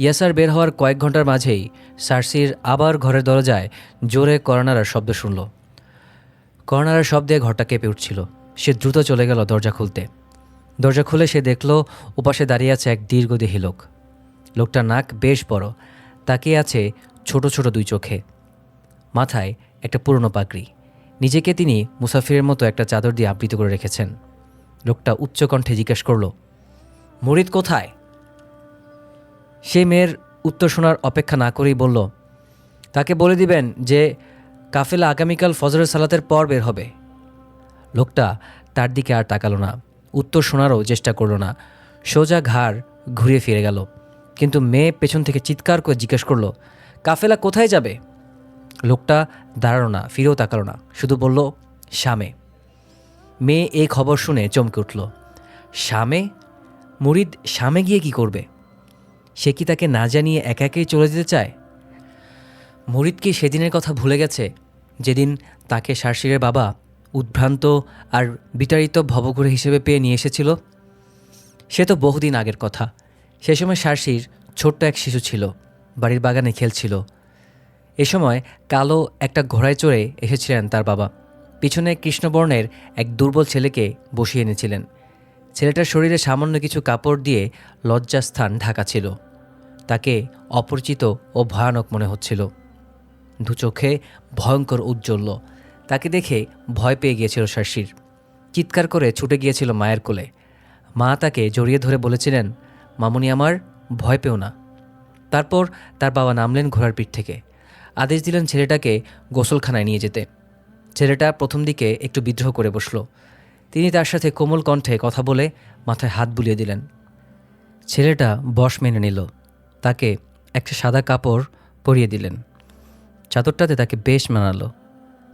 ইয়াসার বের হওয়ার কয়েক ঘন্টার মাঝেই সার্সির আবার ঘরের দরজায় জোরে কর্নারার শব্দ শুনল। কর্নারার শব্দে ঘরটা কেঁপে উঠছিল। সে দ্রুত চলে গেল দরজা খুলতে। দরজা খুলে সে দেখল ওপাশে দাঁড়িয়ে আছে এক দীর্ঘদেহী লোক। লোকটার নাক বেশ বড়, তাকিয়ে আছে ছোট ছোট দুই চোখে। মাথায় একটা পুরনো পাগড়ি। নিজেকে তিনি মুসাফিরের মতো একটা চাদর দিয়ে আবৃত করে রেখেছেন। লোকটা উচ্চকণ্ঠে জিজ্ঞেস করল, মুরিদ কোথায়? সেই মেয়ের উত্তর শোনার অপেক্ষা না করেই বলল, তাকে বলে দিবেন যে কাফেলা আগামীকাল ফজরের সালাতের পর বের হবে। লোকটা তার দিকে আর তাকালো না, উত্তর শোনারও চেষ্টা করল না, সোজা ঘাড় ঘুরিয়ে ফিরে গেল। কিন্তু মেয়ে পেছন থেকে চিৎকার করে জিজ্ঞেস করল, কাফেলা কোথায় যাবে? লোকটা দাঁড়ালো না, ফিরেও তাকালো না, শুধু বলল, শামে। মেয়ে এই খবর শুনে চমকে উঠল। শামে? মুরিদ শামে গিয়ে কি করবে? সে কি তাকে না জানিয়ে একা একাই চলে যেতে চায়? মুরিদ কি সেদিনের কথা ভুলে গেছে, যেদিন তাকে সার্সিরের বাবা উদ্ভ্রান্ত আর বিতাড়িত ভবঘুরে হিসেবে পেয়ে নিয়ে এসেছিল? সে তো বহুদিন আগের কথা। সে সময় সার্সির ছোট্ট এক শিশু ছিল, বাড়ির বাগানে খেলছিল। এ সময় কালো একটা ঘোড়ায় চড়ে এসেছিলেন তার বাবা। পিছনে কৃষ্ণবর্ণের এক দুর্বল ছেলেকে বসিয়ে এনেছিলেন। ছেলেটার শরীরে সামান্য কিছু কাপড় দিয়ে লজ্জাস্থান ঢাকা ছিল। তাকে অপরিচিত ও ভয়ানক মনে হচ্ছিল। দু চোখে ভয়ঙ্কর উজ্জ্বল্য। তাকে দেখে ভয় পেয়ে গিয়েছিল সার্সির। চিৎকার করে ছুটে গিয়েছিল মায়ের কোলে। মা তাকে জড়িয়ে ধরে বলেছিলেন, মামুনি আমার, ভয় পেও না। তারপর তার বাবা নামলেন ঘোড়ার পিঠ থেকে। আদেশ দিলেন ছেলেটাকে গোসলখানায় নিয়ে যেতে। ছেলেটা প্রথম দিকে একটু বিদ্রোহ করে বসল। তিনি তার সাথে কোমল কণ্ঠে কথা বলে মাথায় হাত বুলিয়ে দিলেন। ছেলেটা বশ মেনে নিল। তাকে একটা সাদা কাপড় পরিয়ে দিলেন। চাদরটাতে তাকে বেশ মানালো।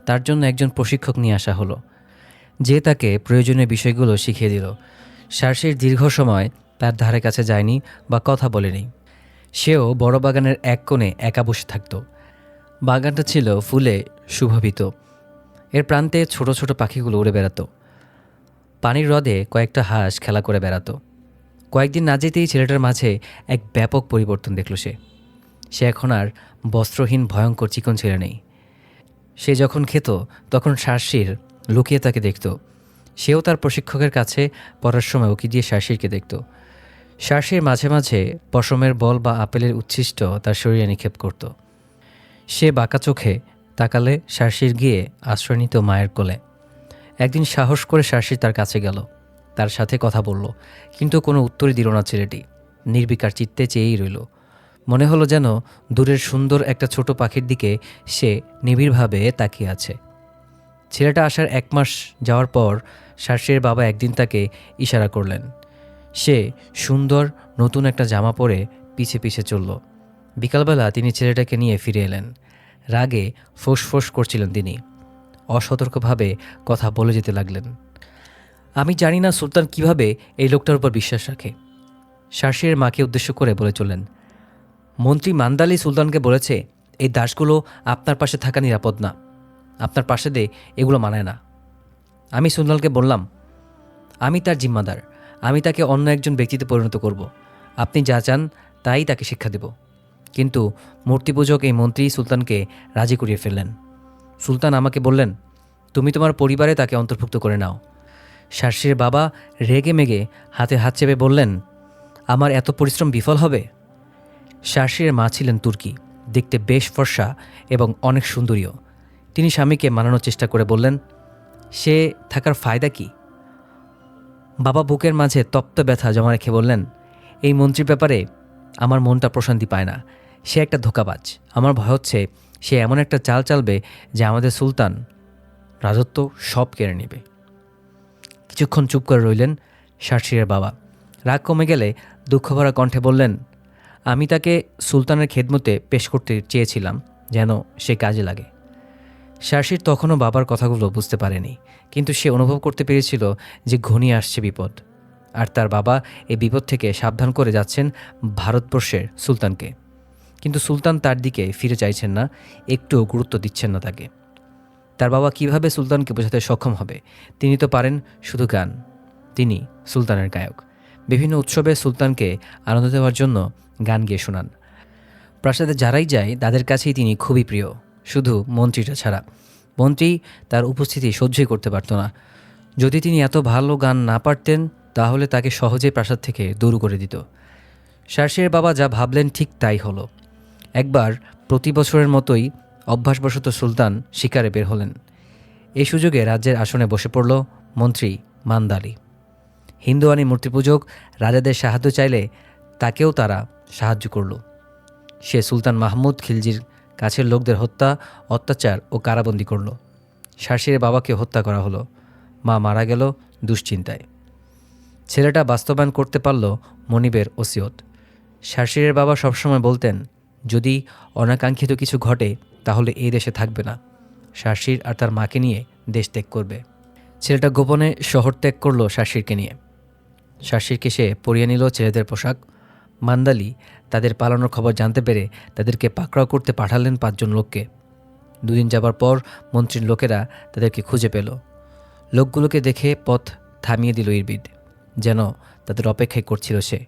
তার জন্য একজন প্রশিক্ষক নিয়ে আসা হলো, যে তাকে প্রয়োজনীয় বিষয়গুলো শিখিয়ে দিল। সার্সির দীর্ঘ সময় তার ধারে কাছে যায়নি বা কথা বলেনি। সেও বড় বাগানের এক কোণে একা বসে থাকত। বাগানটা ছিল ফুলে সুশোভিত। এর প্রান্তে ছোট ছোট পাখিগুলো উড়ে বেড়াতো। পানির হ্রদে কয়েকটা হাঁস খেলা করে বেড়াতো। কয়েকদিন না যেতেই ছেলেটার মাঝে এক ব্যাপক পরিবর্তন দেখল সে। সে এখন আর বস্ত্রহীন ভয়ঙ্কর চিকন ছেলে নেই। সে যখন খেত তখন সার্সির লুকিয়ে তাকে দেখত। সেও তার প্রশিক্ষকের কাছে পড়ার সময় উকি দিয়ে সার্সিরকে দেখত। সার্সির মাঝে মাঝে পশমের বল বা আপেলের উচ্ছিষ্ট তার শরীরে নিক্ষেপ করত। সে বাঁকা চোখে তাকালে সার্সির গিয়ে আশ্রয় নিত মায়ের কোলে। একদিন সাহস করে সার্সির তার কাছে গেল, তার সাথে কথা বলল, কিন্তু কোনো উত্তরই দিল না ছেলেটি। নির্বিকার চিত্তে চেয়েই রইল। মনে হলো যেন দূরের সুন্দর একটা ছোট পাখির দিকে সে নিবিড়ভাবে তাকিয়ে আছে। ছেলেটা আসার 1 মাস যাওয়ার পর সার্সির বাবা একদিন তাকে ইশারা করলেন। সে সুন্দর নতুন একটা জামা পরে পিছে পিছে চলল। বিকালবেলা তিনি ছেলেটাকে নিয়ে ফিরে এলেন। রাগে ফোঁস করছিলেন তিনি। অসতর্কভাবে কথা বলে যেতে লাগলেন, আমি জানি না সুলতান কিভাবে এই লোকটার উপর বিশ্বাস রাখে। সার্সির মাকে উদ্দেশ্য করে বলে চললেন, মন্ত্রী মান্দালি সুলতানকে বলেছে এই দাসগুলো আপনার পাশে থাকা নিরাপদ না। আপনার পাশে দিয়ে এগুলো মানায় না। আমি সুলতানকে বললাম, আমি তার জিম্মাদার, আমি তাকে অন্য একজন ব্যক্তিতে পরিণত করব। আপনি যা চান তাই তাকে শিক্ষা দেব। কিন্তু মূর্তিপূজক এই মন্ত্রী সুলতানকে রাজি করিয়ে ফেললেন। সুলতান আমাকে বললেন, তুমি তোমার পরিবারে তাকে অন্তর্ভুক্ত করে নাও। সার্সির বাবা রেগে মেগে হাতে হাত চেপে বললেন, আমার এত পরিশ্রম বিফল হবে? সার্সির মা ছিলেন তুর্কি, দেখতে বেশ ফর্সা এবং অনেক সুন্দরীও। তিনি স্বামীকে মানানোর চেষ্টা করে বললেন, সে থাকার ফায়দা কি? বাবা বুকের মাঝে তপ্ত ব্যথা জমা রেখে বললেন, এই মন্ত্রীর ব্যাপারে আমার মনটা প্রশান্তি পায় না। সে একটা ধোঁকাবাজ। আমার ভয় হচ্ছে সে এমন একটা চাল চালবে যে আমাদের সুলতান রাজত্ব সব কেড়ে নেবে। কিছুক্ষণ চুপ করে রইলেন সার্সিরের বাবা। রাগ কমে গেলে দুঃখভরা কণ্ঠে বললেন, আমি তাকে সুলতানের খেদমতে পেশ করতে চেয়েছিলাম যেন সে কাজে লাগে। সার্সির তখনও বাবার কথাগুলো বুঝতে পারেনি, কিন্তু সে অনুভব করতে পেরেছিল যে ঘনিয়ে আসছে বিপদ। আর তার বাবা এই বিপদ থেকে সাবধান করে যাচ্ছেন ভারতবর্ষের সুলতানকে। কিন্তু সুলতান তার দিকে ফিরে চাইছেন না, একটুও গুরুত্ব দিচ্ছেন না তাকে। তার বাবা কিভাবে সুলতানকে বোঝাতে সক্ষম হবে? তিনি তো পারেন শুধু গান। তিনি সুলতানের গায়ক। বিভিন্ন উৎসবে সুলতানকে আনন্দ দেওয়ার জন্য গান গেয়ে শোনান। প্রাসাদে যারাই যায় তাদের কাছেই তিনি খুবই প্রিয়, শুধু মন্ত্রীটা ছাড়া। মন্ত্রী তার উপস্থিতি সহ্যই করতে পারত না। যদি তিনি এত ভালো গান না পারতেন তাহলে তাকে সহজেই প্রাসাদ থেকে দূর করে দিত। শার্সির বাবা যা ভাবলেন ঠিক তাই হলো। একবার প্রতি বছরের মতোই অভ্যাসবশত সুলতান শিকারে বের হলেন। এই সুযোগে রাজ্যের আসনে বসে পড়ল মন্ত্রী মান্দালি। হিন্দুয়ানি মূর্তিপূজক রাজাদের সাহায্য চাইলে তাকেও তারা সাহায্য করল। সে সুলতান মাহমুদ খিলজির কাছের লোকদের হত্যা, অত্যাচার ও কারাবন্দি করল। শার্সির বাবাকে হত্যা করা হলো। মা মারা গেল দুশ্চিন্তায়। ছেলেটা বাস্তবায়ন করতে পারল মনিবের ওসিয়ত। শার্সিরের বাবা সবসময় বলতেন, যদি অনাকাঙ্ক্ষিত কিছু ঘটে তাহলে এই দেশে থাকবে না। শার্সির আর তার মাকে নিয়ে দেশ ত্যাগ করবে। ছেলেটা গোপনে শহর ত্যাগ করল শার্সিরকে নিয়ে। শার্সিরকে সে পরিয়ে নিল ছেলেদের পোশাক। মান্দালি তাদের পালানোর খবর জানতে পেরে তাদেরকে পাকড়াও করতে পাঠালেন 5 জন লোককে। 2 দিন যাবার পর মন্ত্রীর লোকেরা তাদেরকে খুঁজে পেল। লোকগুলোকে দেখে পথ থামিয়ে দিল ইরবিদ, যেন তাদের অপেক্ষায় করছিল সে।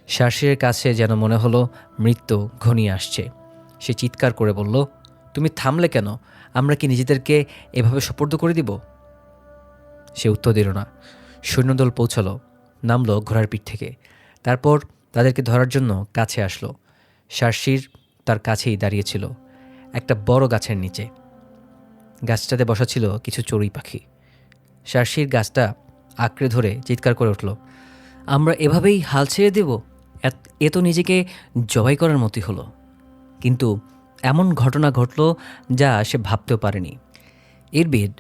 শার্সিরের কাছে যেন মনে হলো মৃত্যু ঘনিয়ে আসছে। সে চিৎকার করে বলল, তুমি থামলে কেন? আমরা কি নিজেদেরকে এভাবে সোপর্দ করে দিব? সে উত্তর দিল না। সৈন্যদল পৌঁছালো, নামল ঘোড়ার পিঠ থেকে। তারপর তাদেরকে ধরার জন্য কাছে আসলো। শার্সির তার কাছেই দাঁড়িয়েছিল, একটা বড় গাছের নিচে। গাছটাতে বসা ছিল কিছু চড়ুই পাখি। শার্সির গাছটা আঁকড়ে ধরে চিৎকার করে উঠল, আমরা এভাবেই হাল ছেড়ে দেব? এ তো নিজেকে জবাই করার মতোই হলো। কিন্তু এমন ঘটনা ঘটল যা সে ভাবতেও পারেনি। ইরবিদ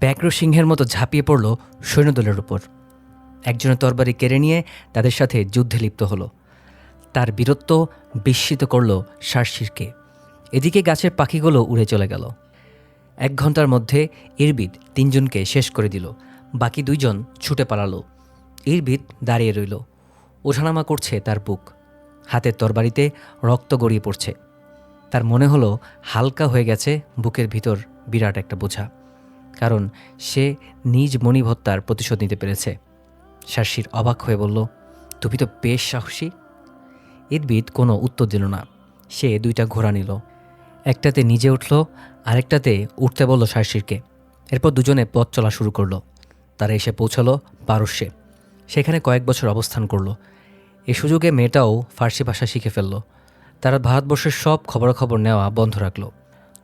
ব্যাঘ্র সিংহের মতো ঝাঁপিয়ে পড়ল সৈন্যদলের উপর। একজনের তরবারি কেড়ে নিয়ে তাদের সাথে যুদ্ধে লিপ্ত হলো। তার বীরত্ব বিস্মিত করল শার্সিরকে। এদিকে গাছের পাখিগুলো উড়ে চলে গেল। 1 ঘন্টার মধ্যে ইরবিদ 3 জনকে শেষ করে দিল। বাকি 2 জন ছুটে পালালো। ইরবিদ দাঁড়িয়ে রইল। ওঠানামা করছে তার বুক। হাতের তরবারিতে রক্ত গড়িয়ে পড়ছে। তার মনে হলো হালকা হয়ে গেছে বুকের ভিতর বিরাট একটা বোঝা, কারণ সে নিজ মনিব হত্যার প্রতিশোধ নিতে পেরেছে। শার্সির অবাক হয়ে বলল, তুমি তো বেশ সাহসী। ইরবিদ কোনো উত্তর দিল না। সে 2টা ঘোড়া নিল। একটাতে নিজে উঠল, আরেকটাতে উঠতে বলল শার্সিরকে। এরপর দুজনে পথ চলা শুরু করলো। তারা এসে পৌঁছালো পারস্যে। সেখানে কয়েক বছর অবস্থান করল। এই সুযোগে মেয়েটাও ফার্সি ভাষা শিখে ফেলল। তারা ভারতবর্ষের সব খবরাখবর নেওয়া বন্ধ রাখল।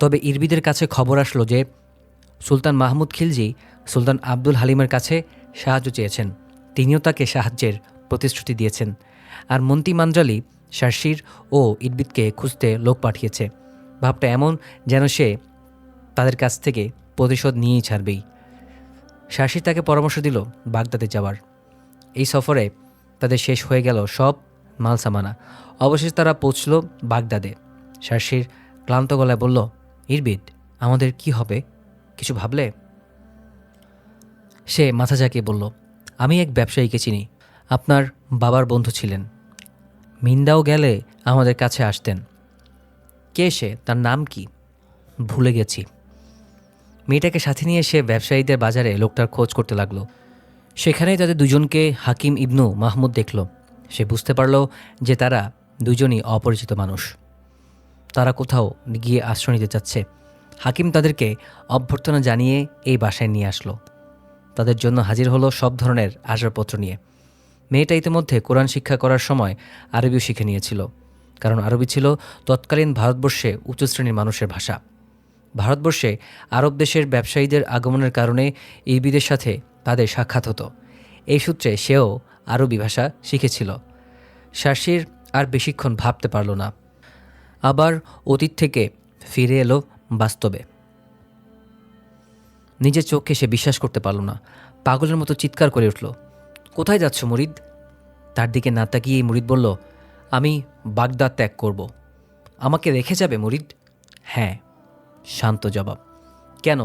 তবে ইরবিদের কাছে খবর আসলো যে সুলতান মাহমুদ খিলজি সুলতান আব্দুল হালিমের কাছে সাহায্য চেয়েছেন। তিনিও তাকে সাহায্যের প্রতিশ্রুতি দিয়েছেন। আর মন্ত্রী মান্দ্রালি শার্সির ও ইরবিদকে খুঁজতে লোক পাঠিয়েছে। ভাবটা এমন যেন সে তাদের কাছ থেকে প্রতিশোধ নিয়েই ছাড়বেই। শার্সির তাকে পরামর্শ দিল বাগদাদে যাওয়ার। এই সফরে তাদের শেষ হয়ে গেল সব মালসামানা। অবশেষে তারা পৌঁছল বাগদাদে। শার্সির ক্লান্ত গলায় বলল, ইরবিদ, আমাদের কি হবে? কিছু ভাবলে? সে মাথা ঝাঁকিয়ে বলল, আমি এক ব্যবসায়ীকে চিনি। আপনার বাবার বন্ধু ছিলেন। মিন্দাও গেলে আমাদের কাছে আসতেন। কে সে? তার নাম কি? ভুলে গেছি। মেয়েটাকে সাথে নিয়ে সে ব্যবসায়ীদের বাজারে লোকটার খোঁজ করতে লাগলো। সেখানেই তাদের 2 জনকে হাকিম ইবনু মাহমুদ দেখল। সে বুঝতে পারল যে তারা 2 জনই অপরিচিত মানুষ। তারা কোথাও গিয়ে আশ্রয় নিতে চাচ্ছে। হাকিম তাদেরকে অভ্যর্থনা জানিয়ে এই বাসায় নিয়ে আসলো। তাদের জন্য হাজির হলো সব ধরনের আসবাবপত্র নিয়ে। মেয়েটা ইতিমধ্যে কোরআন শিক্ষা করার সময় আরবিও শিখে নিয়েছিল, কারণ আরবি ছিল তৎকালীন ভারতবর্ষে উচ্চ শ্রেণীর মানুষের ভাষা। ভারতবর্ষে আরব দেশের ব্যবসায়ীদের আগমনের কারণে ইরবিদের সাথে তাদের সাক্ষাৎ হতো। এই সূত্রে সেও আরবি ভাষা শিখেছিল। শার্সির আর বেশিক্ষণ ভাবতে পারল না। আবার অতীত থেকে ফিরে এলো বাস্তবে। নিজের চোখকে সে বিশ্বাস করতে পারল না। পাগলের মতো চিৎকার করে উঠল, কোথায় যাচ্ছ মুরিদ? তার দিকে না তাকিয়ে মুরিদ বলল, আমি বাগদাদ ত্যাগ করব। আমাকে রেখে যাবে মুরিদ? হ্যাঁ, শান্ত জবাব। কেন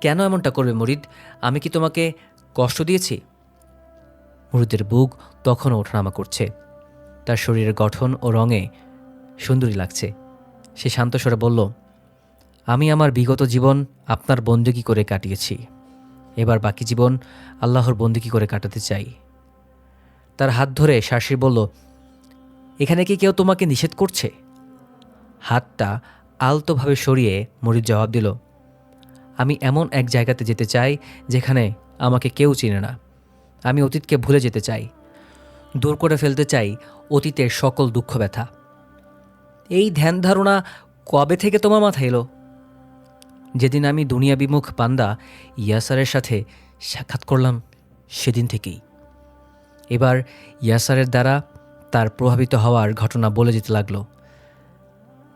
কেন এমনটা করবে মুরিদ? আমি কি তোমাকে কষ্ট দিয়েছি? মুরিদের বুক তখনও ওঠানামা করছে। তার শরীরের গঠন ও রঙে সুন্দরী লাগছে। সে শান্ত স্বরে বলল, আমি আমার বিগত জীবন আপনার বন্দেগী করে কাটিয়েছি। এবার বাকি জীবন আল্লাহর বন্দেগী করে কাটাতে চাই। তার হাত ধরে শার্সির বলল, এখানে কি কেউ তোমাকে নিষেধ করছে? হাতটা আলতোভাবে সরিয়ে মুরিদ জবাব দিল, আমি এমন এক জায়গাতে যেতে চাই যেখানে আমাকে কেউ চিনে না। আমি অতীতকে ভুলে যেতে চাই, দূর করে ফেলতে চাই অতীতের সকল দুঃখ ব্যথা। এই ধ্যান ধারণা কবে থেকে তোমার মাথায় এলো? যেদিন আমি দুনিয়া বিমুখ বান্দা ইয়াসারের সাথে সাক্ষাৎ করলাম সেদিন থেকেই। এবার ইয়াসারের দ্বারা তার প্রভাবিত হওয়ার ঘটনা বলে যেতে লাগলো।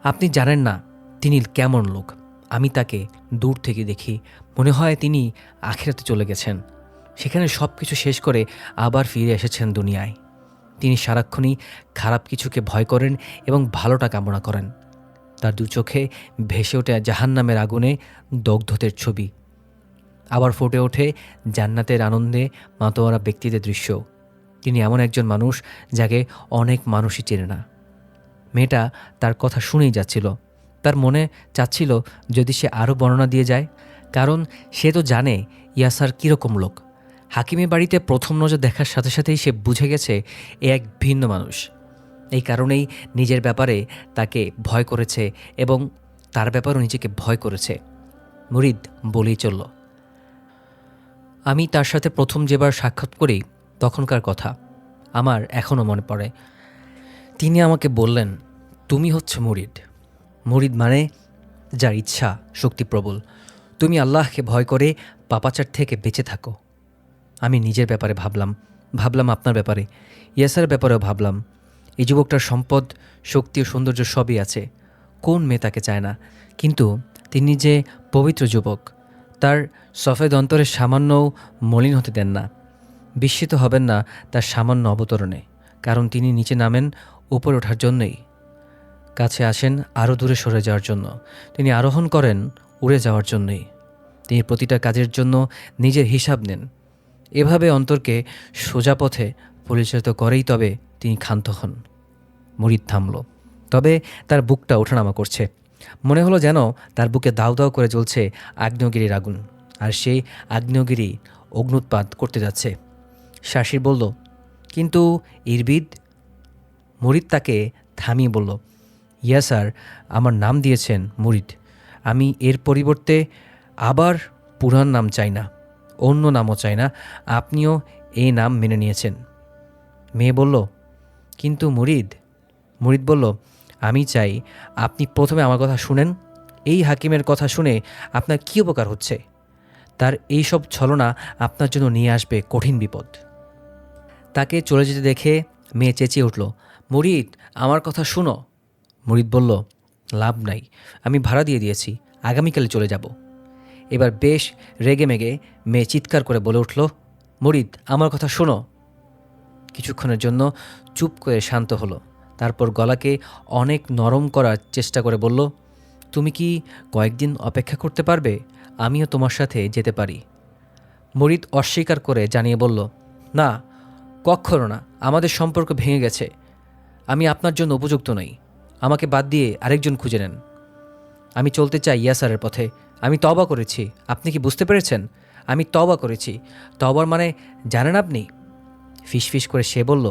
আপনি জানেন না তিনি কেমন লোক। আমি তাকে দূর থেকে দেখি, মনে হয় তিনি আখিরাতে চলে গেছেন, সেখানে সব কিছু শেষ করে আবার ফিরে এসেছেন দুনিয়ায়। তিনি সারাক্ষণই খারাপ কিছুকে ভয় করেন এবং ভালোটা কামনা করেন। তার দু চোখে ভেসে ওঠে জাহান্নামের আগুনে দগ্ধতের ছবি, আবার ফুটে ওঠে জান্নাতের আনন্দে মাতোয়ারা ব্যক্তিদের দৃশ্য। তিনি এমন একজন মানুষ যাকে অনেক মানুষই চেনে না। মেয়েটা তার কথা শুনেই যাচ্ছিল। তার মনে চাচ্ছিল যদি সে আরও বর্ণনা দিয়ে যায়, কারণ সে তো জানে ইয়াসার কীরকম লোক। হাকিমের বাড়িতে প্রথম নজর দেখার সাথে সাথেই সে বুঝে গেছে এ এক ভিন্ন মানুষ। এই কারণেই নিজের ব্যাপারে তাকে ভয় করেছে এবং তার ব্যাপারেও নিজেকে ভয় করেছে। মুরিদ বলেই চলল, আমি তার সাথে প্রথম যেবার সাক্ষাৎ করি তখনকার কথা আমার এখনও মনে পড়ে। তিনি আমাকে বললেন, তুমি হচ্ছে মুরিদ। মুরিদ মানে যার ইচ্ছা শক্তি প্রবল। তুমি আল্লাহকে ভয় করে পাপাচার থেকে বেঁচে থাকো। আমি নিজের ব্যাপারে ভাবলাম আপনার ব্যাপারে, ইয়াসার ব্যাপারেও ভাবলাম। এই যুবকটার সম্পদ, শক্তি ও সৌন্দর্য সবই আছে, কোন মেয়ে তাকে চায় না? কিন্তু তিনি যে পবিত্র যুবক, তার সফেদ অন্তরে সামান্যও মলিন হতে দেন না। বিস্মিত হবেন না তার সামান্য অবতরণে, কারণ তিনি নিচে নামেন উপরে ওঠার জন্যই, কাছে আসেন আরও দূরে সরে যাওয়ার জন্য, তিনি আরোহণ করেন উড়ে যাওয়ার জন্যই। তিনি প্রতিটা কাজের জন্য নিজের হিসাব নেন। এভাবে অন্তরকে সোজা পথে পরিচালিত করেই তবে তিনি ক্ষান্ত হন। মুরিদ থামল, তবে তার বুকটা ওঠানামা করছে। মনে হলো যেন তার বুকে দাউ দাউ করে জ্বলছে আগ্নেয়গিরির আগুন, আর সেই আগ্নেয়গিরি অগ্নুৎপাত করতে যাচ্ছে। শাসির বলল, কিন্তু ইরবিদ? মুরিদ তাকে থামিয়ে বলল, ইয়া স্যার, আমার নাম দিয়েছেন মুরিদ। আমি এর পরিবর্তে আবার পুরান নাম চাই না, অন্য নামও চাই না। আপনিও এই নাম মেনে নিয়েছেন। মেয়ে বলল, কিন্তু মুরিদ বলল, আমি চাই আপনি প্রথমে আমার কথা শুনেন। এই হাকিমের কথা শুনে আপনার কী উপকার হচ্ছে? তার এই সব ছলনা আপনার জন্য নিয়ে আসবে কঠিন বিপদ। তাকে চলে যেতে দেখে মেয়ে চেঁচিয়ে উঠল, মুরিদ, আমার কথা শুনো। মুরিদ বলল, লাভ নাই, আমি ভাড়া দিয়ে দিয়েছি, আগামীকালে চলে যাব। এবার বেশ রেগে মেগে মেয়ে চিৎকার করে বলে উঠল, মুরিদ, আমার কথা শোনো। কিছুক্ষণের জন্য চুপ করে শান্ত হলো, তারপর গলাকে অনেক নরম করার চেষ্টা করে বলল, তুমি কি কয়েকদিন অপেক্ষা করতে পারবে? আমিও তোমার সাথে যেতে পারি। মুরিদ অস্বীকার করে জানিয়ে বলল, না, কখনো না, আমাদের সম্পর্ক ভেঙে গেছে। আমি আপনার জন্য উপযুক্ত নই, আমাকে বাদ দিয়ে আরেকজন খুঁজে নেন। আমি চলতে চাই ইয়াসারের পথে। আমি তওবা করেছি, আপনি কি বুঝতে পেরেছেন? আমি তওবা করেছি। তওবার মানে জানেন আপনি? ফিসফিস করে সে বলল,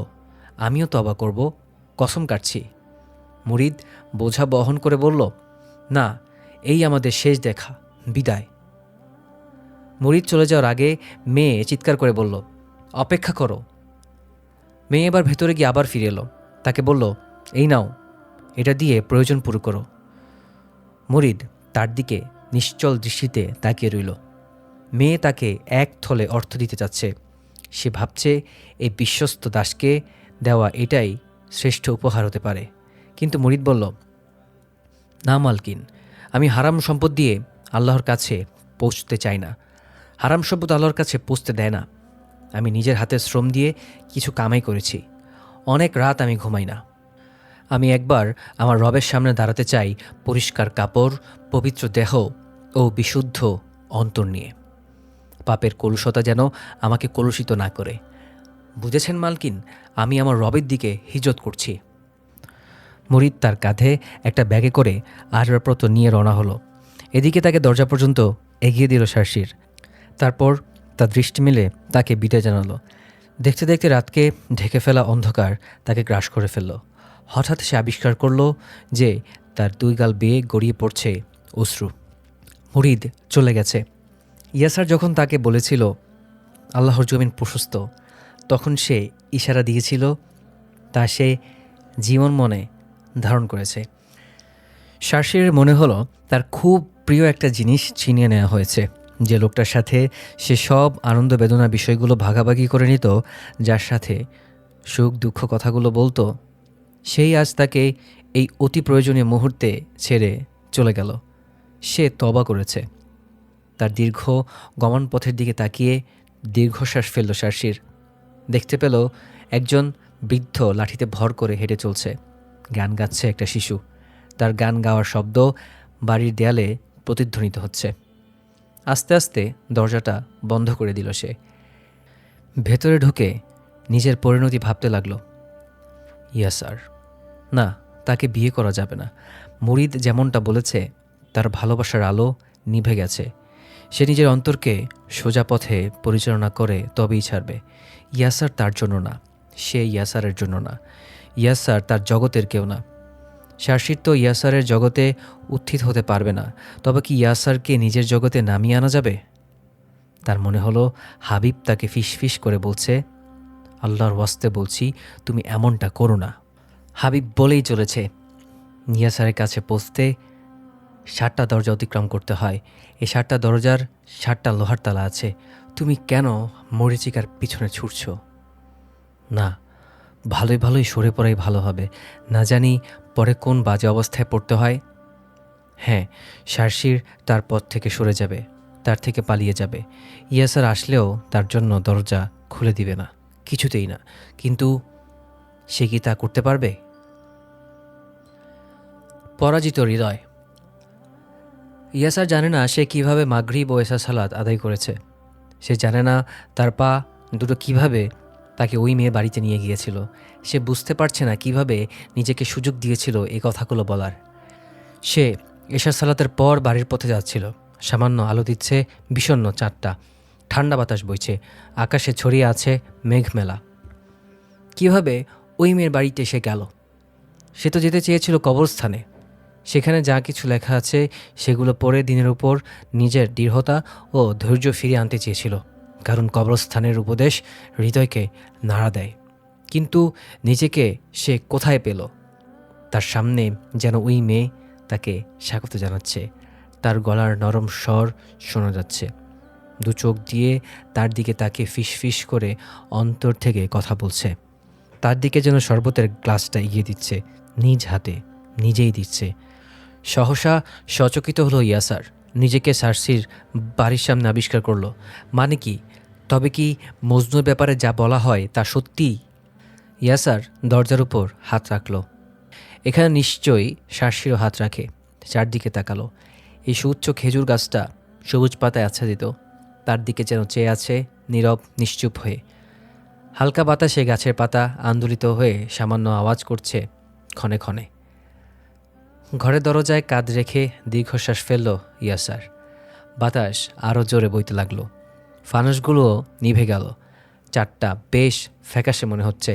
আমিও তওবা করব, কসম কাটছি। মুরিদ বোঝা বহন করে বলল, না, এই আমাদের শেষ দেখা, বিদায়। মুরিদ চলে যাওয়ার আগে মেয়ে চিৎকার করে বলল, অপেক্ষা করো। মেয়ে এবার ভেতরে গিয়ে আবার ফিরে এলো। তাকে বলল, এই নাও, এটা দিয়ে প্রয়োজন পুরো করো। মুরিদ তার দিকে নিশ্চল দৃষ্টিতে তাকিয়ে রইল। মেয়ে তাকে এক থলে অর্থ দিতে চাচ্ছে। সে ভাবছে এই বিশ্বস্ত দাসকে দেওয়া এটাই শ্রেষ্ঠ উপহার হতে পারে। কিন্তু মুরিদ বলল, না মালকিন, আমি হারাম সম্পদ দিয়ে আল্লাহর কাছে পৌঁছতে চাই না। হারাম সম্পদ আল্লাহর কাছে পৌঁছতে দেয় না। আমি নিজের হাতের শ্রম দিয়ে কিছু কামাই করেছি। অনেক রাত আমি ঘুমাই না। আমি একবার আমার রবের সামনে দাঁড়াতে চাই পরিষ্কার কাপড়, পবিত্র দেহ ও বিশুদ্ধ অন্তর নিয়ে। পাপের কলুষতা যেন আমাকে কলুষিত না করে। বুঝেছেন মালকিন, আমি আমার রবের দিকে হিজরত করছি। মুরিদ তার কাঁধে একটা ব্যাগে করে আসবাবপত্র নিয়ে রওনা হলো। এদিকে তাকে দরজা পর্যন্ত এগিয়ে দিল শার্শির। তারপর তার দৃষ্টি মেলে তাকে বিদায় জানালো। দেখতে দেখতে রাতকে ঢেকে ফেলা অন্ধকার তাকে গ্রাস করে ফেলল। হঠাৎ সে আবিষ্কার করল যে তার দুই গাল বেয়ে গড়িয়ে পড়ছে অশ্রু। মুরিদ চলে গেছে। ইয়াসার যখন তাকে বলেছিল আল্লাহর জমিন প্রশস্ত, তখন সে ইশারা দিয়েছিল, তা সে জীবন মনে ধারণ করেছে। শার্শির মনে হলো তার খুব প্রিয় একটা জিনিস ছিনিয়ে নেওয়া হয়েছে। যে লোকটার সাথে সে সব আনন্দ বেদনা বিষয়গুলো ভাগাভাগি করে নিত, যার সাথে সুখ দুঃখ কথাগুলো বলতো, সেই আজ তাকে এই অতি প্রয়োজনীয় মুহূর্তে ছেড়ে চলে গেল। সে তওবা করেছে। তার দীর্ঘ গমনপথের দিকে তাকিয়ে দীর্ঘশ্বাস ফেলল শার্শির। দেখতে পেল একজন বৃদ্ধ লাঠিতে ভর করে হেঁটে চলছে। গান গাচ্ছে একটা শিশু। তার গান গাওয়ার শব্দ বাড়ির দেয়ালে প্রতিধ্বনিত হচ্ছে। আস্তে আস্তে দরজাটা বন্ধ করে দিল সে। ভেতরে ঢুকে নিজের পরিণতি ভাবতে লাগল। ইয়াসার, না, তাকে বিয়ে করা যাবে না। মুরিদ যেমনটা বলেছে, তার ভালোবাসার আলো নিভে গেছে। সে নিজের অন্তরকে সোজা পথে পরিচালনা করে তবেই ছাড়বে। ইয়াসার তার জন্য না, সে ইয়াসারের জন্য না। ইয়াসার তার জগতের কেউ না। শার্শির তো ইয়াসারের জগতে উত্থিত হতে পারবে না। তবে কি ইয়াসারকে নিজের জগতে নামিয়ে আনা যাবে? তার মনে হলো হাবিব তাকে ফিসফিস করে বলছে, আল্লাহর ওয়াস্তে বলছি, তুমি এমনটা করো না। হাবিব বলেই চলেছে, ইয়াসারের কাছে পৌঁছতে 7টা দরজা অতিক্রম করতে হয়। এই 7টা দরজার 7টা লোহার তালা আছে। তুমি কেন মরীচিকার পিছনে ছুটছ? না, ভালোই ভালোই সরে পড়াই ভালো হবে। না জানি পরে কোন বাজে অবস্থায় পড়তে হয়। হ্যাঁ, শার্শির তার পথ থেকে সরে যাবে, তার থেকে পালিয়ে যাবে। ইয়াসার আসলেও তার জন্য দরজা খুলে দিবে না, কিছুতেই না। কিন্তু সে কি তা করতে পারবে? পরাজিত হৃদয়। ইয়াসার জানে না সে কিভাবে মাগরিব ও এশা সালাত আদায় করেছে। সে জানে না তার পা দুটো কিভাবে তাকে ওই মেয়ে বাড়িতে নিয়ে গিয়েছিল। সে বুঝতে পারছে না কিভাবে নিজেকে সুযোগ দিয়েছিল এই কথাগুলো বলার। সে এশা সালাতের পর বাড়ির পথে যাচ্ছিল। সামান্য আলো দিচ্ছে বিষণ্ণ চাঁদটা। ঠান্ডা বাতাস বইছে। আকাশে ছড়িয়ে আছে মেঘমেলা। কিভাবে ওই মেয়ের বাড়িতে সে গেল? সে তো যেতে চেয়েছিল কবরস্থানে। সেখানে যা কিছু লেখা আছে সেগুলো পড়ে দিনের উপর নিজের দৃঢ়তা ও ধৈর্য ফিরিয়ে আনতে চেয়েছিল। কারণ কবরস্থানের উপদেশ হৃদয়কে নাড়া দেয়। কিন্তু নিজেকে সে কোথায় পেল? তার সামনে যেন ওই মেয়ে তাকে স্বাগত জানাচ্ছে। তার গলার নরম স্বর শোনা যাচ্ছে। দু চোখ দিয়ে তার দিকে তাকে ফিসফিস করে অন্তর থেকে কথা বলছে। তার দিকে যেন শরবতের গ্লাসটা এগিয়ে দিচ্ছে, নিজ হাতে নিজেই দিচ্ছে। সহসা সচকিত হলো ইয়াসার। নিজেকে শার্শির বাড়ির সামনে আবিষ্কার করল। মানে কি? তবে কি মজনুর ব্যাপারে যা বলা হয় তা সত্যি? ইয়াসার দরজার উপর হাত রাখল। এখানে নিশ্চয়ই শার্শিরও হাত রাখে। চারদিকে তাকালো। এই সুউচ্চ খেজুর গাছটা সবুজ পাতায় আচ্ছাদিত। তার দিকে যেন চেয়ে আছে নীরব নিশ্চুপ হয়ে। হালকা বাতাসে গাছের পাতা আন্দোলিত হয়ে সামান্য আওয়াজ করছে ক্ষণে ক্ষণে। ঘরের দরজায় কাঁধ রেখে দীর্ঘশ্বাস ফেলল ইয়াসার। বাতাস আরও জোরে বইতে লাগলো। ফানুসগুলোও নিভে গেল। চারটা বেশ ফ্যাকাশে মনে হচ্ছে।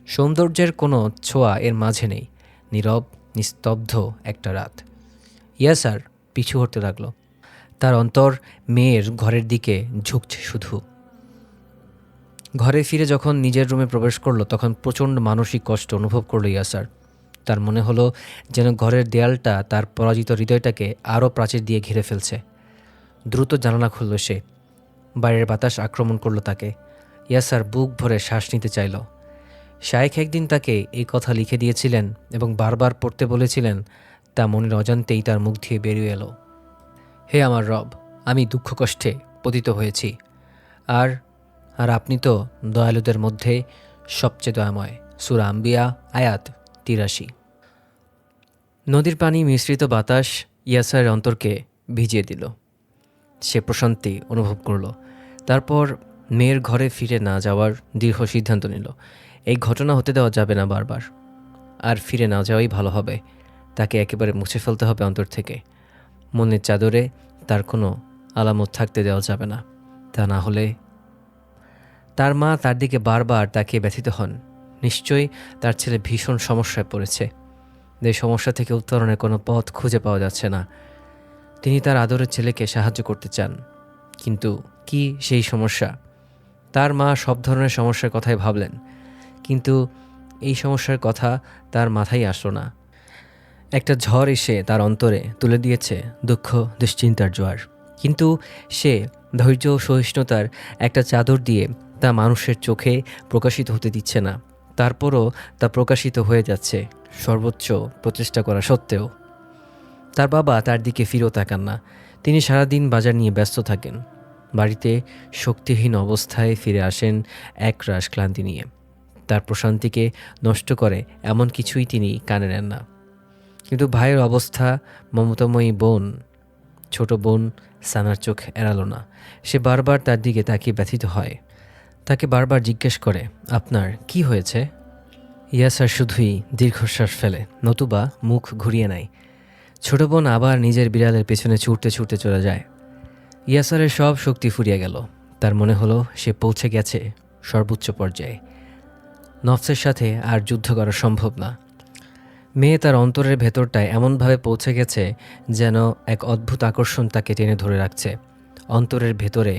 সৌন্দর্যের কোনো ছোঁয়া এর মাঝে নেই। নীরব নিস্তব্ধ একটা রাত। ইয়াসার পিছু হতে লাগলো। তার অন্তর মেয়ের ঘরের দিকে ঝুঁকছে শুধু। ঘরে ফিরে যখন নিজের রুমে প্রবেশ করলো, তখন প্রচণ্ড মানসিক কষ্ট অনুভব করলো ইয়াসার। তার মনে হলো যেন ঘরের দেয়ালটা তার পরাজিত হৃদয়টাকে আরও প্রাচীর দিয়ে ঘিরে ফেলছে। দ্রুত জানালা খুলল সে। বাইরের বাতাস আক্রমণ করলো তাকে। ইয়াসার বুক ভরে শ্বাস নিতে চাইল। শায়েখ একদিন তাকে এই কথা লিখে দিয়েছিলেন এবং বারবার পড়তে বলেছিলেন। তা মনের অজান্তেই তার মুখ দিয়ে বেরিয়ে এলো। হে আমার রব, আমি দুঃখ কষ্টে পতিত হয়েছি। আর আর আপনি তো দয়ালুদের মধ্যে সবচেয়ে দয়াময়। সূরা আম্বিয়া আয়াত 83। নদীর পানি মিশ্রিত বাতাস ইয়াসারের অন্তরকে ভিজিয়ে দিল। সে প্রশান্তি অনুভব করল। তারপর মেয়ের ঘরে ফিরে না যাওয়ার দৃঢ় সিদ্ধান্ত নিল। এই ঘটনা হতে দেওয়া যাবে না বারবার। আর ফিরে না যাওয়াই ভালো হবে। তাকে একেবারে মুছে ফেলতে হবে অন্তর থেকে। মনের চাদরে তার কোনো আলামত থাকতে দেওয়া যাবে না। তা না হলে। তার মা তার দিকে বারবার তাকিয়ে ব্যথিত হন। নিশ্চয়ই তার ছেলে ভীষণ সমস্যায় পড়েছে। যে সমস্যা থেকে উত্তরণের কোনো পথ খুঁজে পাওয়া যাচ্ছে না। তিনি তার আদরের ছেলেকে সাহায্য করতে চান, কিন্তু কি সেই সমস্যা? তার মা সব ধরনের সমস্যার কথাই ভাবলেন, কিন্তু এই সমস্যার কথা তার মাথায় আসলো না। একটা ঝড় এসে তার অন্তরে তুলে দিয়েছে দুঃখ দুশ্চিন্তার জোয়ার, কিন্তু সে ধৈর্য ও সহিষ্ণুতার একটা চাদর দিয়ে তা মানুষের চোখে প্রকাশিত হতে দিচ্ছে না। তারপরও তা প্রকাশিত হয়ে যাচ্ছে সর্বোচ্চ প্রচেষ্টা করা সত্ত্বেও। তার বাবা তার দিকে ফিরেও তাকান না। তিনি সারাদিন বাজার নিয়ে ব্যস্ত থাকেন। বাড়িতে শক্তিহীন অবস্থায় ফিরে আসেন একরাশ ক্লান্তি নিয়ে। তার প্রশান্তিকে নষ্ট করে এমন কিছুই তিনি কানে নেন না। কিন্তু ভাইয়ের অবস্থা, মমতাময়ী বোন, ছোট বোন সানার চোখ এড়ালো না। সে বারবার তার দিকে তাকিয়ে ব্যথিত হয়। তাকে বারবার জিজ্ঞেস করে, আপনার কি হয়েছে? ইয়াসার শুধুই দীর্ঘশ্বাস ফেলে, নতুবা মুখ ঘুরিয়ে নেয়। ছোট বোন আবার নিজের বিড়ালের পেছনে ছুটতে ছুটতে চলে যায়। ইয়াসারের সব শক্তি ফুরিয়ে গেল। তার মনে হলো সে পৌঁছে গেছে সর্বোচ্চ পর্যায়ে। নফসের সাথে আর যুদ্ধ করা সম্ভব না। মেয়ে তার অন্তরের ভেতরটায় এমনভাবে পৌঁছে গেছে যেন এক অদ্ভুত আকর্ষণ তাকে টেনে ধরে রাখছে। অন্তরের ভেতরে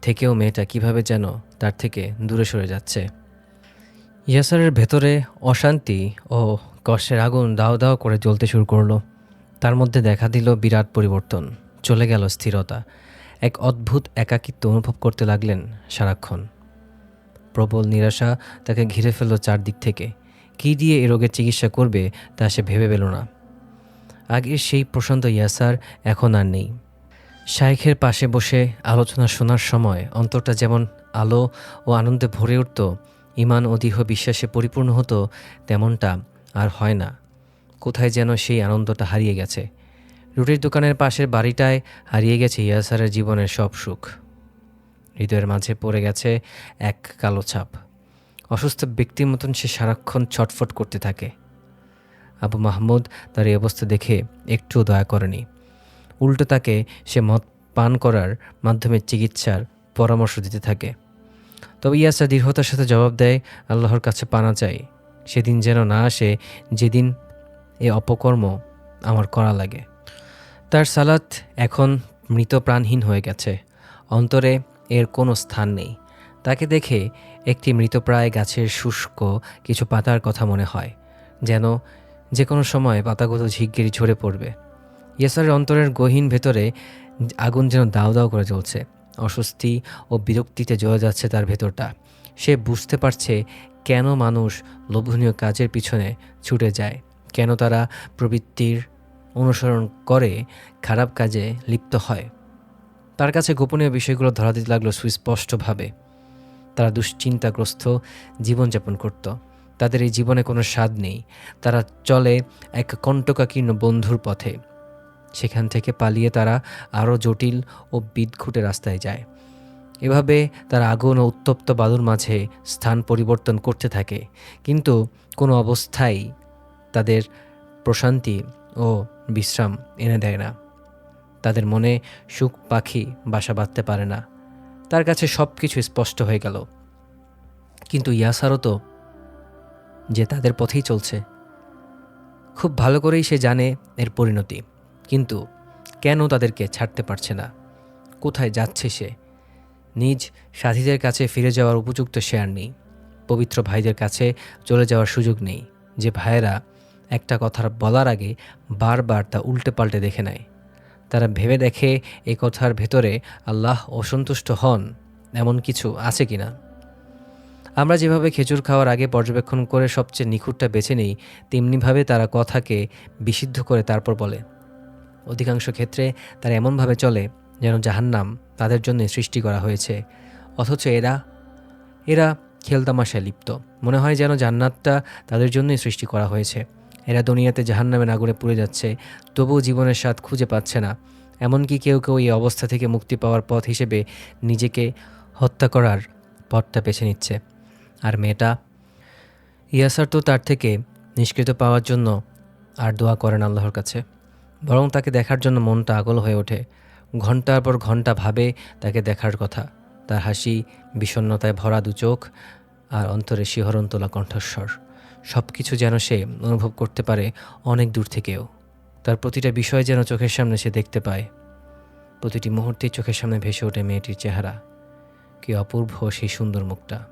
থেকেও মেয়েটা কিভাবে যেন তার থেকে দূরে সরে যাচ্ছে। ইয়াসারের ভেতরে অশান্তি ও কষ্টের আগুন দাও দাও করে জ্বলতে শুরু করলো। তার মধ্যে দেখা দিল বিরাট পরিবর্তন। চলে গেল স্থিরতা। এক অদ্ভুত একাকিত্ব অনুভব করতে লাগলেন সারাক্ষণ। প্রবল নিরাশা তাকে ঘিরে ফেলল চারদিক থেকে। কী দিয়ে এ রোগের চিকিৎসা করবে তা সে ভেবে পেল না। আগের সেই প্রশান্ত ইয়াসার এখন আর নেই। শাইখের পাশে বসে আলোচনা শোনার সময় অন্তরটা যেমন আলো ও আনন্দে ভরে উঠত, ঈমান ও দৃঢ় বিশ্বাসে পরিপূর্ণ হতো, তেমনটা আর হয় না। কোথায় যেন সেই আনন্দটা হারিয়ে গেছে। রুটির দোকানের পাশের বাড়িটায় হারিয়ে গেছে ইয়াসারের জীবনের সব সুখ। হৃদয়ের মাঝে পড়ে গেছে এক কালো ছাপ। অসুস্থ ব্যক্তির মতন সে সারাক্ষণ ছটফট করতে থাকে। আবু মাহমুদ তার এই অবস্থা দেখে একটুও দয়া করেনি। উল্টো তাকে সে মদ পান করার মাধ্যমে চিকিৎসার পরামর্শ দিতে থাকে। তবে ইয়াসা দৃঢ়তার সাথে জবাব দেয়, আল্লাহর কাছে পানা চাই, সেদিন যেন না আসে যেদিন এ অপকর্ম আমার করা লাগে। তার সালাত এখন মৃত প্রাণহীন হয়ে গেছে। অন্তরে এর কোনো স্থান নেই। তাকে দেখে একটি মৃতপ্রায় গাছের শুষ্ক কিছু পাতার কথা মনে হয়, যেন যে কোনো সময় পাতাগুলো ঝিকগিরি ঝরে পড়বে। ইয়াসারের অন্তরের গহীন ভেতরে আগুন যেন দাউ দাউ করে জ্বলছে। অস্বস্তি ও বিরক্তিতে জ্বলে যাচ্ছে তার ভেতরটা। সে বুঝতে পারছে কেন মানুষ লোভনীয় কাজের পিছনে ছুটে যায়, কেন তারা প্রবৃত্তির অনুসরণ করে খারাপ কাজে লিপ্ত হয়। তার কাছে গোপনীয় বিষয়গুলো ধরা দিতে লাগলো সুস্পষ্টভাবে। তারা দুশ্চিন্তাগ্রস্ত জীবনযাপন করত। তাদের এই জীবনে কোনো স্বাদ নেই। তারা চলে এক কণ্টকাকীর্ণ বন্ধুর পথে। সেখান থেকে পালিয়ে তারা আরও জটিল ও বিদঘুটে রাস্তায় যায়। এভাবে তারা আগুন ও উত্তপ্ত বালুর মাঝে স্থান পরিবর্তন করতে থাকে, কিন্তু কোনো অবস্থায় তাদের প্রশান্তি ও বিশ্রাম এনে দেয় না। তাদের মনে সুখ পাখি বাসা বাঁধতে পারে না। তার কাছে সব কিছু স্পষ্ট হয়ে গেল, কিন্তু ইয়াসারও তো যে তাদের পথেই চলছে। খুব ভালো করেই সে জানে এর পরিণতি, কিন্তু কেন তাদেরকে ছাড়তে পারছে না? কোথায় যাচ্ছে সে? নিজ সাথীদের কাছে ফিরে যাওয়ার উপযুক্ত সে আর নেই। পবিত্র ভাইদের কাছে চলে যাওয়ার সুযোগ নেই, যে ভাইয়েরা একটা কথা বলার আগে বারবার তা উল্টে পাল্টে দেখে নেয়। তারা ভেবে দেখে এই কথার ভেতরে আল্লাহ অসন্তুষ্ট হন এমন কিছু আছে কিনা। আমরা যেভাবে খেজুর খাওয়ার আগে পর্যবেক্ষণ করে সবচেয়ে নিখুঁতটা বেছে নিই, তেমনিভাবে তারা কথাকে বিশুদ্ধ করে তারপর বলে। অধিকাংশ ক্ষেত্রে তারা এমনভাবে চলে যেন জাহান্নাম তাদের জন্য সৃষ্টি করা হয়েছে, অথচ এরা খেলতামাশায় লিপ্ত। মনে হয় যেন জান্নাতটা তাদের জন্যই সৃষ্টি করা হয়েছে। এরা দুনিয়াতে জাহান্নামের আগুনে পুড়ে যাচ্ছে, তবুও জীবনের স্বাদ খুঁজে পাচ্ছে না। এমনকি কেউ কেউ এই অবস্থা থেকে মুক্তি পাওয়ার পথ হিসেবে নিজেকে হত্যা করার পথটা বেছে নিচ্ছে। আর মেয়েটা, ইয়াসার তো তার থেকে নিষ্কৃত পাওয়ার জন্য আর দোয়া করেন আল্লাহর কাছে, বরং তাকে দেখার জন্য মনটা আগল হয়ে ওঠে। ঘন্টার পর ঘন্টা ভাবে তাকে দেখার কথা। তার হাসি, বিষণ্ণতায় ভরা দু চোখ আর অন্তরে শিহরণ তোলা কণ্ঠস্বর। সব কিছু যেন সে অনুভব করতে পারে অনেক দূর থেকেও। তার প্রতিটা বিষয় যেন চোখের সামনে সে দেখতে পায়। প্রতিটি মুহূর্তেই চোখের সামনে ভেসে ওঠে মেয়েটির চেহারা। কি অপূর্ব সেই সুন্দর মুখটা।